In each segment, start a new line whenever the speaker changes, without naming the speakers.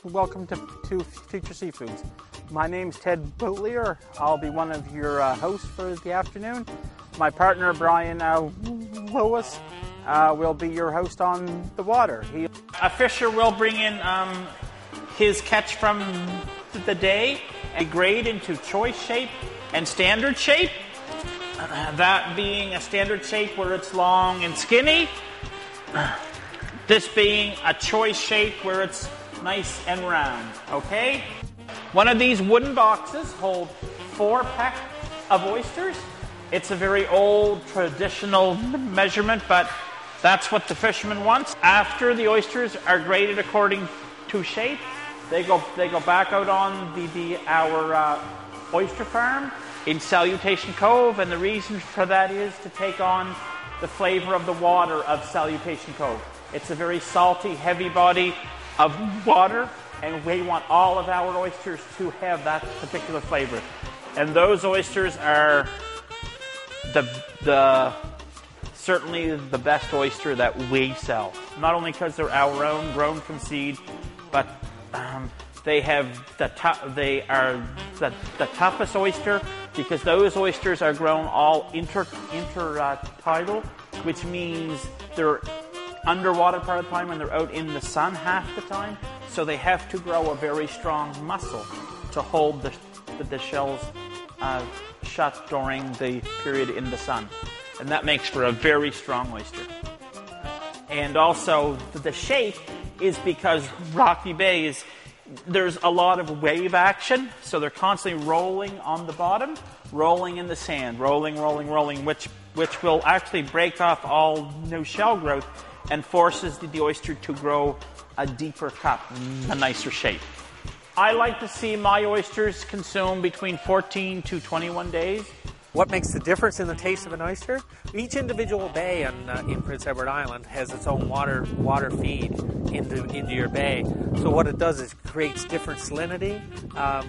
Welcome to Future Seafoods. My name's Ted Boutlier. I'll be one of your hosts for the afternoon. My partner Brian Lewis will be your host on the water. A fisher will bring in his catch from the day and grade into choice shape and standard shape. That being a standard shape where it's long and skinny. This being a choice shape where it's nice and round, okay? One of these wooden boxes holds 4 packs of oysters. It's a very old traditional measurement, but that's what the fisherman wants. After the oysters are graded according to shape, they go back out on our oyster farm in Salutation Cove, and the reason for that is to take on the flavor of the water of Salutation Cove. It's a very salty, heavy body of water, and we want all of our oysters to have that particular flavor. And those oysters are certainly the best oyster that we sell. Not only because they're our own, grown from seed, but they are the toughest oyster because those oysters are grown all intertidal, which means they're underwater part of the time and they're out in the sun half the time. So they have to grow a very strong muscle to hold the shells shut during the period in the sun. And that makes for a very strong oyster. And also the shape is because Rocky Bay there's a lot of wave action, so they're constantly rolling on the bottom, rolling in the sand, rolling, which will actually break off all new shell growth and forces the oyster to grow a deeper cut, a nicer shape. I like to see my oysters consumed between 14 to 21 days.
What makes the difference in the taste of an oyster? Each individual bay in Prince Edward Island has its own water feed into your bay. So what it does is creates different salinity,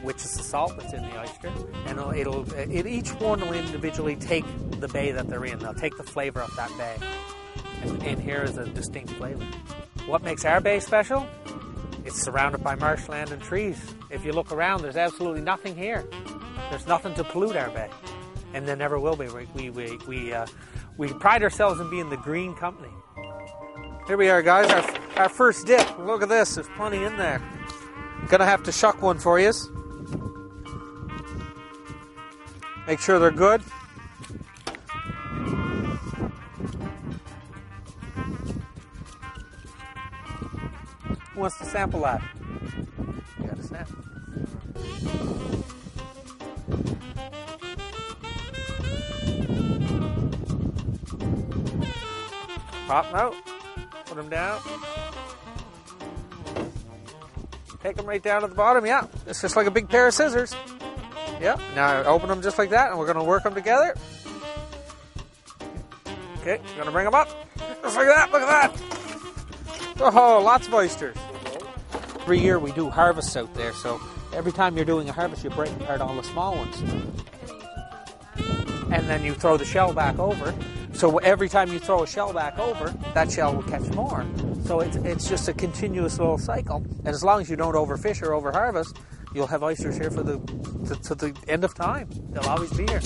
which is the salt that's in the oyster, and each one will individually take the bay that they're in. They'll take the flavor of that bay, and here is a distinct flavor. What makes our bay special? It's surrounded by marshland and trees. If you look around, there's absolutely nothing here. There's nothing to pollute our bay. And there never will be. We pride ourselves in being the green company. Here we are, guys. Our first dip. Look at this. There's plenty in there. Gonna have to shuck one for you. Make sure they're good. Who wants to sample that? You got a sample. Pop them out, put them down, take them right down to the bottom. Yeah, it's just like a big pair of scissors. Yeah, now open them just like that, and we're going to work them together. Okay, we're going to bring them up, just like that. Look at that. Oh, lots of oysters. Every year we do harvests out there, so every time you're doing a harvest, you break apart all the small ones, and then you throw the shell back over. So every time you throw a shell back over, that shell will catch more. So it's just a continuous little cycle. And as long as you don't overfish or overharvest, you'll have oysters here to the end of time. They'll always be here.